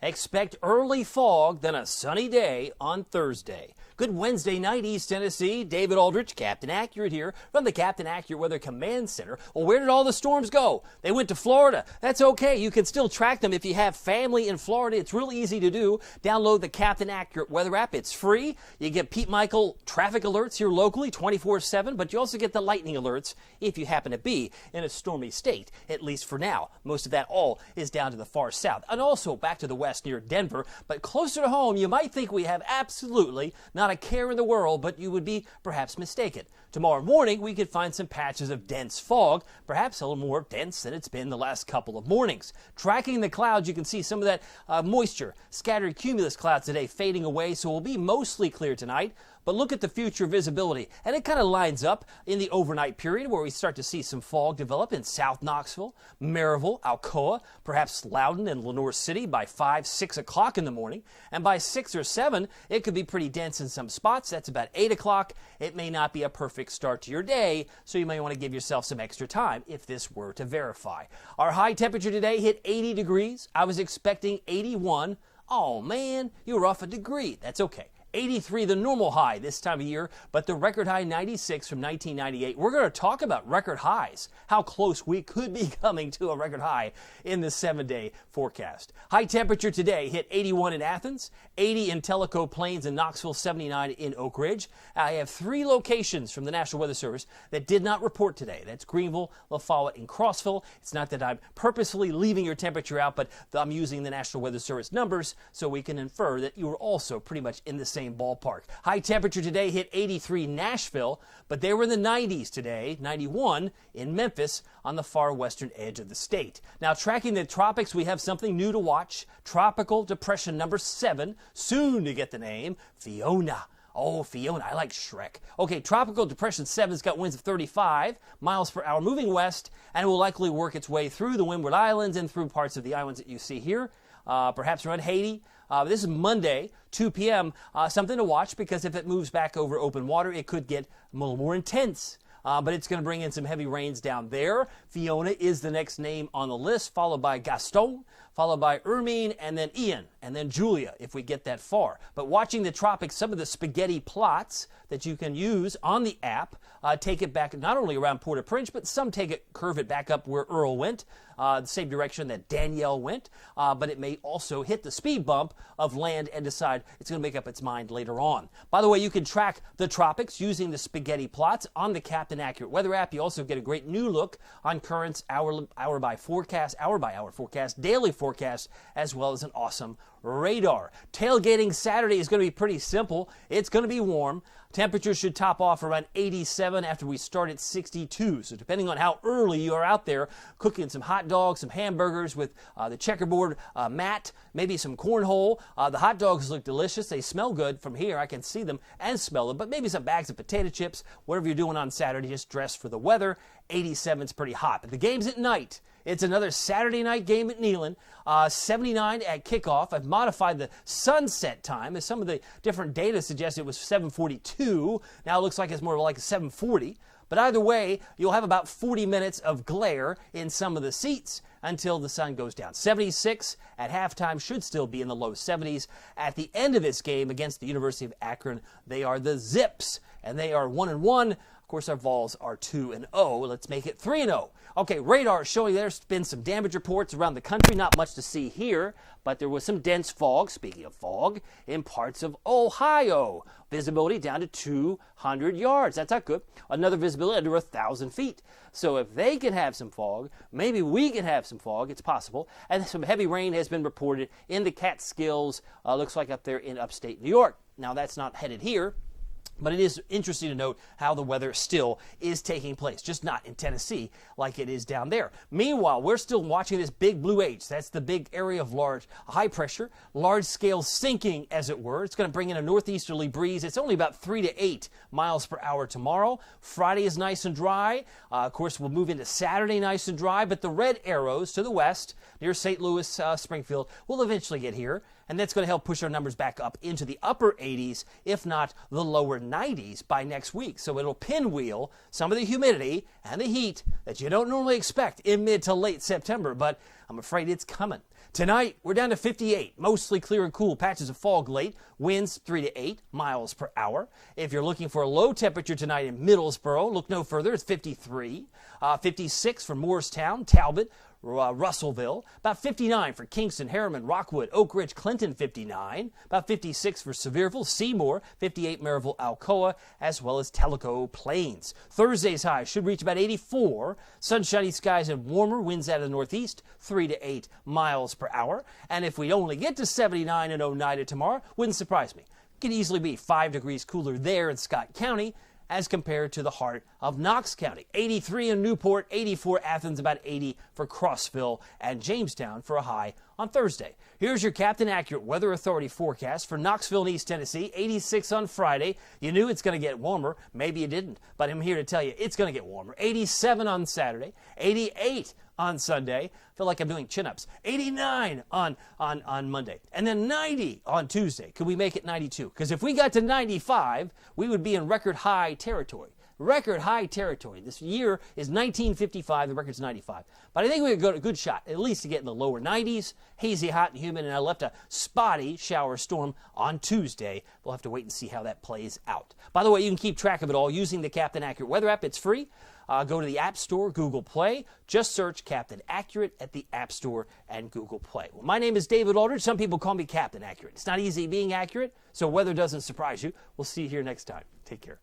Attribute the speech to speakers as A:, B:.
A: Expect early fog, then a sunny day on Thursday. Good Wednesday night, East Tennessee. David Aldrich, Captain Accurate here from the Captain Accurate Weather Command Center. Well, where did all the storms go? They went to Florida. That's okay. You can still track them if you have family in Florida. It's really easy to do. Download the Captain Accurate Weather app. It's free. You get Pete Michael traffic alerts here locally 24/7, but you also get the lightning alerts if you happen to be in a stormy state, at least for now. Most of that all is down to the far south. And also back to the west near Denver, but closer to home, you might think we have absolutely not a care in the world, but you would be perhaps mistaken. Tomorrow morning, we could find some patches of dense fog, perhaps a little more dense than it's been the last couple of mornings. Tracking the clouds, you can see some of that moisture, scattered cumulus clouds today fading away, so we'll be mostly clear tonight. But look at the future visibility, and it kind of lines up in the overnight period where we start to see some fog develop in South Knoxville, Maryville, Alcoa, perhaps Loudoun and Lenoir City by 5, 6 o'clock in the morning. And by 6 or 7, it could be pretty dense in some spots. That's about 8 o'clock. It may not be a perfect start to your day, so you may want to give yourself some extra time if this were to verify. Our high temperature today hit 80 degrees. I was expecting 81. Oh man, you were off a degree. That's okay. 83, the normal high this time of year, but the record high 96 from 1998. We're going to talk about record highs, how close we could be coming to a record high in the 7-day forecast. High temperature today hit 81 in Athens, 80 in Tellico Plains and Knoxville, 79 in Oak Ridge. I have 3 locations from the National Weather Service that did not report today. That's Greenville, La Follette, and Crossville. It's not that I'm purposefully leaving your temperature out, but I'm using the National Weather Service numbers so we can infer that you were also pretty much in the same ballpark. High temperature today hit 83 Nashville, but they were in the 90s today, 91 in Memphis on the far western edge of the state. Now, tracking the tropics, we have something new to watch. Tropical Depression number 7, soon to get the name, Fiona. Oh, Fiona, I like Shrek. Okay, Tropical Depression 7's got winds of 35 miles per hour moving west, and it will likely work its way through the Windward Islands and through parts of the islands that you see here, perhaps around Haiti. This is Monday, 2 p.m., something to watch because if it moves back over open water, it could get a little more intense. But it's going to bring in some heavy rains down there. Fiona is the next name on the list, followed by Gaston, followed by Hermine, and then Ian, and then Julia, if we get that far. But watching the tropics, some of the spaghetti plots that you can use on the app take it back not only around Port-au-Prince, but some curve it back up where Earl went, the same direction that Danielle went, but it may also hit the speed bump of land and decide it's going to make up its mind later on. By the way, you can track the tropics using the spaghetti plots on the Captain Accurate Weather app. You also get a great new look on currents, hour by hour forecast, daily forecast, as well as an awesome radar. Tailgating Saturday is going to be pretty simple. It's going to be warm. Temperatures should top off around 87 after we start at 62. So depending on how early you are out there, cooking some hot dogs, some hamburgers with the checkerboard mat, maybe some cornhole. The hot dogs look delicious. They smell good from here. I can see them and smell them. But maybe some bags of potato chips. Whatever you're doing on Saturday, just dress for the weather. 87 is pretty hot. But the game's at night. It's another Saturday night game at Neyland, 79 at kickoff. I've modified the sunset time, as some of the different data suggests it was 7:42. Now it looks like it's more like 7:40. But either way, you'll have about 40 minutes of glare in some of the seats until the sun goes down. 76 at halftime, should still be in the low 70s. At the end of this game against the University of Akron, they are the Zips, and they are 1-1. Of course, our Vols are 2-0. Let's make it 3-0. Okay, radar showing there's been some damage reports around the country. Not much to see here, but there was some dense fog, speaking of fog, in parts of Ohio. Visibility down to 200 yards. That's not good. Another visibility under 1,000 feet. So if they can have some fog, maybe we can have some fog. It's possible. And some heavy rain has been reported in the Catskills, looks like up there in upstate New York. Now, that's not headed here. But it is interesting to note how the weather still is taking place, just not in Tennessee like it is down there. Meanwhile, we're still watching this big blue H. That's the big area of high pressure, large-scale sinking, as it were. It's going to bring in a northeasterly breeze. It's only about 3 to 8 miles per hour tomorrow. Friday is nice and dry. Of course, we'll move into Saturday nice and dry, but the red arrows to the west near St. Louis, Springfield, will eventually get here. And that's going to help push our numbers back up into the upper 80s, if not the lower 90s by next week. So it'll pinwheel some of the humidity and the heat that you don't normally expect in mid to late September, but I'm afraid it's coming. Tonight, we're down to 58. Mostly clear and cool. Patches of fog late. Winds 3 to 8 miles per hour. If you're looking for a low temperature tonight in Middlesboro, look no further. It's 53. 56 for Moorestown, Talbot, Russellville. About 59 for Kingston, Harriman, Rockwood, Oak Ridge, Clinton, 59. About 56 for Sevierville, Seymour, 58 Maryville, Alcoa, as well as Tellico Plains. Thursday's high should reach about 84. Sunshiny skies and warmer. Winds out of the northeast, 3 to 8 miles per hour. And if we only get to 79 and 09 tomorrow, wouldn't surprise me. Could easily be 5 degrees cooler there in Scott County as compared to the heart of Knox County. 83 in Newport, 84 Athens, about 80 for Crossville and Jamestown for a high on Thursday. Here's your Captain Accurate Weather Authority forecast for Knoxville and East Tennessee. 86 on Friday. You knew it's going to get warmer. Maybe you didn't, but I'm here to tell you it's going to get warmer. 87 on Saturday, 88 on Sunday. Feel like I'm doing chin-ups. 89 on Monday. And then 90 on Tuesday. Could we make it 92? Because if we got to 95, we would be in record high territory. Record high territory. This year is 1955. The record's 95. But I think we could go to a good shot, at least to get in the lower 90s. Hazy, hot, and humid. And I left a spotty shower storm on Tuesday. We'll have to wait and see how that plays out. By the way, you can keep track of it all using the Captain Accurate Weather app. It's free. Go to the App Store, Google Play. Just search Captain Accurate at the App Store and Google Play. Well, my name is David Aldridge. Some people call me Captain Accurate. It's not easy being accurate, so weather doesn't surprise you. We'll see you here next time. Take care.